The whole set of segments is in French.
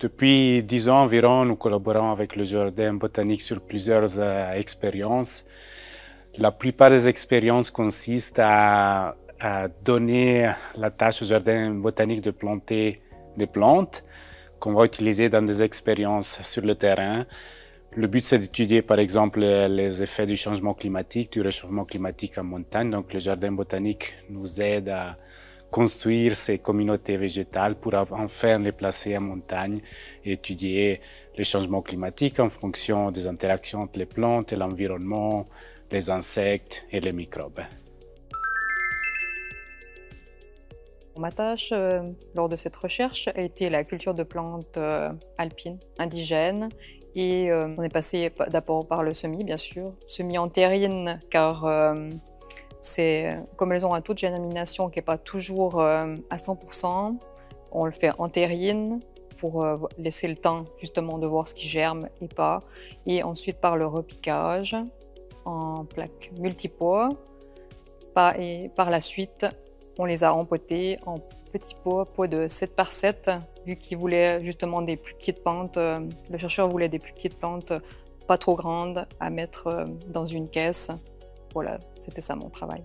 Depuis 10 ans environ, nous collaborons avec le Jardin botanique sur plusieurs expériences. La plupart des expériences consistent à donner la tâche au Jardin botanique de planter des plantes qu'on va utiliser dans des expériences sur le terrain. Le but, c'est d'étudier, par exemple, les effets du changement climatique, du réchauffement climatique en montagne. Donc, le Jardin botanique nous aide à construire ces communautés végétales pour enfin les placer en montagne et étudier les changements climatiques en fonction des interactions entre les plantes et l'environnement, les insectes et les microbes. Ma tâche lors de cette recherche a été la culture de plantes alpines, indigènes, et on est passé d'abord par le semis, bien sûr, semis en terrine, car comme elles ont un taux de germination qui n'est pas toujours à 100%, on le fait en terrine pour laisser le temps justement de voir ce qui germe et pas, et ensuite par le repiquage en plaques multipots, et par la suite on les a empotés en petits pots de 7 par 7, vu qu'ils voulaient justement des plus petites plantes. Le chercheur voulait des plus petites plantes, pas trop grandes, à mettre dans une caisse. Voilà, c'était ça mon travail.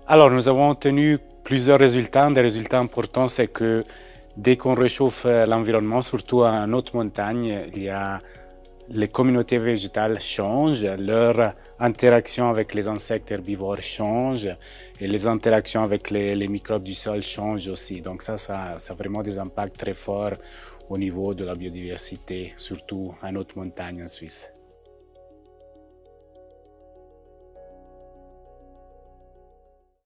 Alors, nous avons obtenu plusieurs résultats. Un des résultats importants, c'est que dès qu'on réchauffe l'environnement, surtout en haute montagne, les communautés végétales changent, leur interaction avec les insectes herbivores change et les interactions avec les microbes du sol changent aussi. Donc ça a vraiment des impacts très forts au niveau de la biodiversité, surtout en haute montagne en Suisse.